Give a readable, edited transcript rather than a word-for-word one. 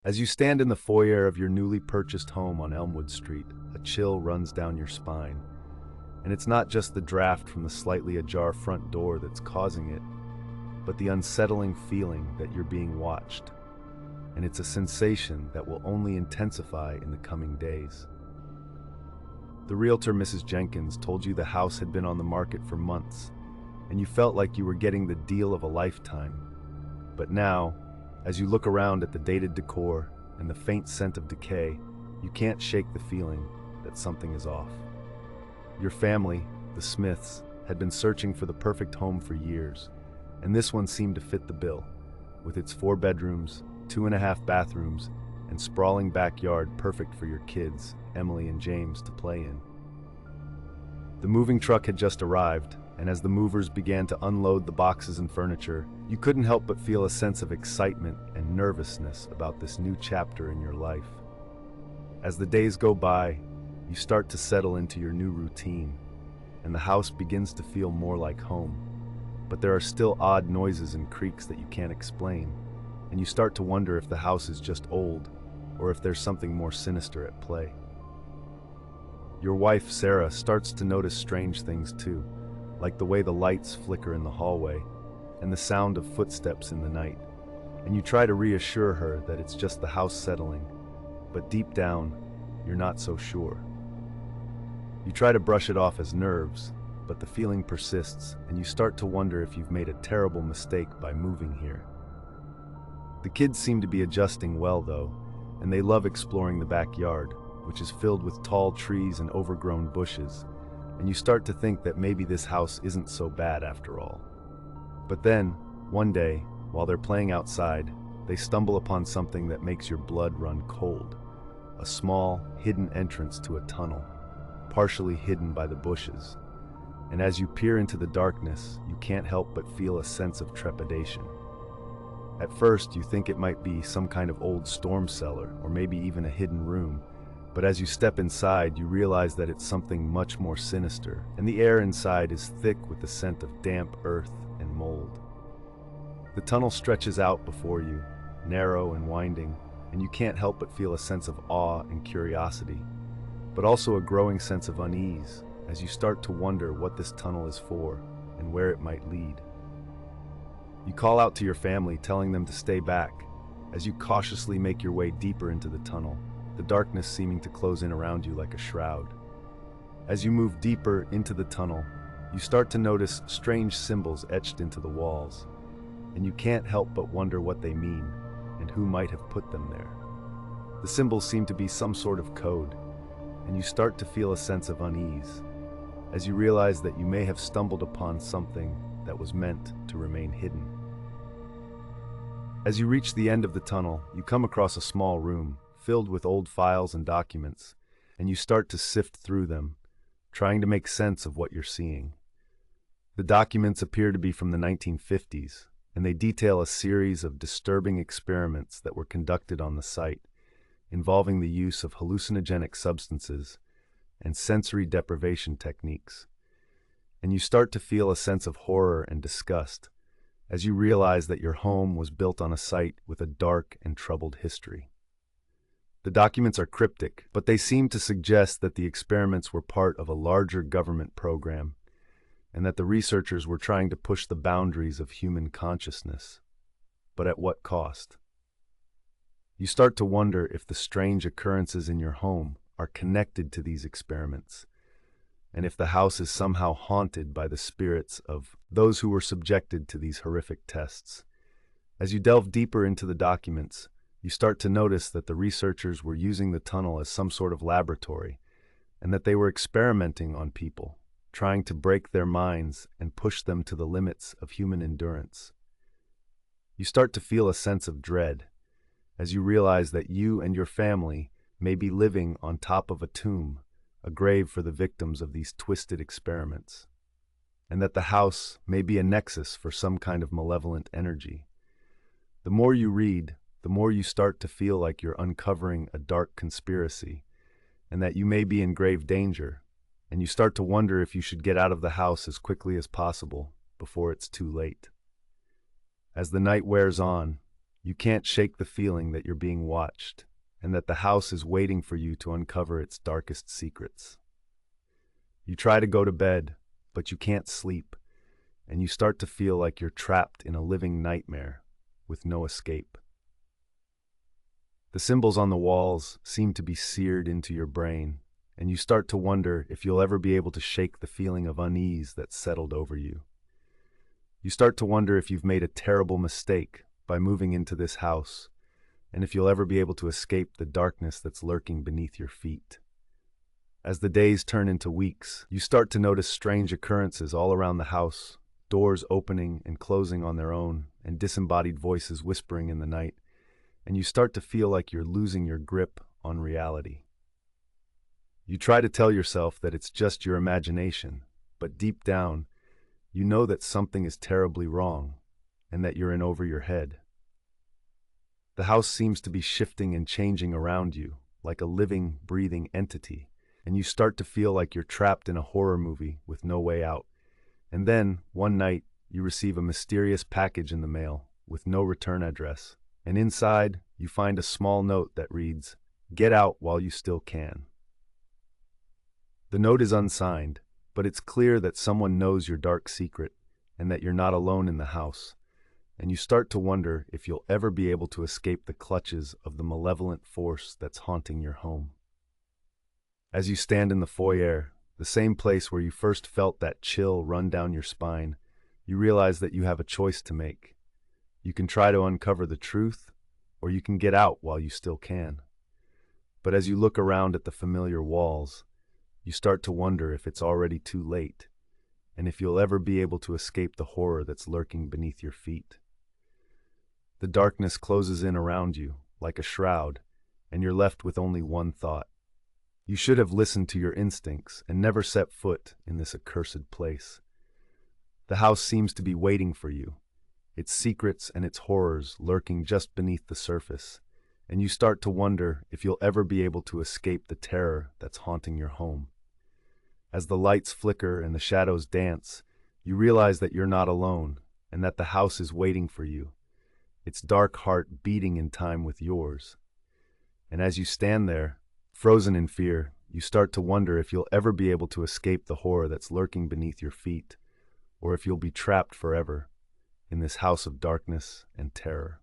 As you stand in the foyer of your newly purchased home on Elmwood Street, a chill runs down your spine. And it's not just the draft from the slightly ajar front door that's causing it, but the unsettling feeling that you're being watched. And it's a sensation that will only intensify in the coming days. The realtor, Mrs. Jenkins, told you the house had been on the market for months, and you felt like you were getting the deal of a lifetime. But now, as you look around at the dated decor and the faint scent of decay, you can't shake the feeling that something is off. Your family, the Smiths, had been searching for the perfect home for years, and this one seemed to fit the bill, with its 4 bedrooms, 2.5 bathrooms, and sprawling backyard perfect for your kids, Emily and James, to play in. The moving truck had just arrived, and as the movers began to unload the boxes and furniture, you couldn't help but feel a sense of excitement and nervousness about this new chapter in your life. As the days go by, you start to settle into your new routine, and the house begins to feel more like home. But there are still odd noises and creaks that you can't explain, and you start to wonder if the house is just old, or if there's something more sinister at play. Your wife, Sarah, starts to notice strange things too, like the way the lights flicker in the hallway, and the sound of footsteps in the night, and you try to reassure her that it's just the house settling, but deep down, you're not so sure. You try to brush it off as nerves, but the feeling persists, and you start to wonder if you've made a terrible mistake by moving here. The kids seem to be adjusting well, though, and they love exploring the backyard, which is filled with tall trees and overgrown bushes, and you start to think that maybe this house isn't so bad after all. But then, one day, while they're playing outside, they stumble upon something that makes your blood run cold. A small, hidden entrance to a tunnel, partially hidden by the bushes. And as you peer into the darkness, you can't help but feel a sense of trepidation. At first, you think it might be some kind of old storm cellar, or maybe even a hidden room. But as you step inside, you realize that it's something much more sinister, and the air inside is thick with the scent of damp earth and mold. The tunnel stretches out before you, narrow and winding, and you can't help but feel a sense of awe and curiosity, but also a growing sense of unease as you start to wonder what this tunnel is for and where it might lead. You call out to your family, telling them to stay back, as you cautiously make your way deeper into the tunnel, the darkness seeming to close in around you like a shroud. As you move deeper into the tunnel, you start to notice strange symbols etched into the walls, and you can't help but wonder what they mean and who might have put them there. The symbols seem to be some sort of code, and you start to feel a sense of unease, as you realize that you may have stumbled upon something that was meant to remain hidden. As you reach the end of the tunnel, you come across a small room filled with old files and documents, and you start to sift through them, trying to make sense of what you're seeing. The documents appear to be from the 1950s, and they detail a series of disturbing experiments that were conducted on the site, involving the use of hallucinogenic substances and sensory deprivation techniques. And you start to feel a sense of horror and disgust as you realize that your home was built on a site with a dark and troubled history. The documents are cryptic, but they seem to suggest that the experiments were part of a larger government program, and that the researchers were trying to push the boundaries of human consciousness. But at what cost? You start to wonder if the strange occurrences in your home are connected to these experiments, and if the house is somehow haunted by the spirits of those who were subjected to these horrific tests. As you delve deeper into the documents, you start to notice that the researchers were using the tunnel as some sort of laboratory, and that they were experimenting on people, trying to break their minds and push them to the limits of human endurance. You start to feel a sense of dread as you realize that you and your family may be living on top of a tomb, a grave for the victims of these twisted experiments, and that the house may be a nexus for some kind of malevolent energy. The more you read, the more you start to feel like you're uncovering a dark conspiracy, and that you may be in grave danger, and you start to wonder if you should get out of the house as quickly as possible before it's too late. As the night wears on, You can't shake the feeling that you're being watched, and that the house is waiting for you to uncover its darkest secrets. You try to go to bed, but you can't sleep, and you start to feel like you're trapped in a living nightmare with no escape. The symbols on the walls seem to be seared into your brain, and you start to wonder if you'll ever be able to shake the feeling of unease that's settled over you. You start to wonder if you've made a terrible mistake by moving into this house, and if you'll ever be able to escape the darkness that's lurking beneath your feet. As the days turn into weeks, you start to notice strange occurrences all around the house, doors opening and closing on their own, and disembodied voices whispering in the night, and you start to feel like you're losing your grip on reality. You try to tell yourself that it's just your imagination, but deep down, you know that something is terribly wrong, and that you're in over your head. The house seems to be shifting and changing around you, like a living, breathing entity, and you start to feel like you're trapped in a horror movie with no way out. And then, one night, you receive a mysterious package in the mail with no return address, and inside, you find a small note that reads, "Get out while you still can." The note is unsigned, but it's clear that someone knows your dark secret and that you're not alone in the house, and you start to wonder if you'll ever be able to escape the clutches of the malevolent force that's haunting your home. As you stand in the foyer, the same place where you first felt that chill run down your spine, you realize that you have a choice to make. You can try to uncover the truth, or you can get out while you still can. But as you look around at the familiar walls, you start to wonder if it's already too late, and if you'll ever be able to escape the horror that's lurking beneath your feet. The darkness closes in around you, like a shroud, and you're left with only one thought. You should have listened to your instincts and never set foot in this accursed place. The house seems to be waiting for you, its secrets and its horrors lurking just beneath the surface, and you start to wonder if you'll ever be able to escape the terror that's haunting your home. As the lights flicker and the shadows dance, you realize that you're not alone, and that the house is waiting for you, its dark heart beating in time with yours. And as you stand there, frozen in fear, you start to wonder if you'll ever be able to escape the horror that's lurking beneath your feet, or if you'll be trapped forever in this house of darkness and terror.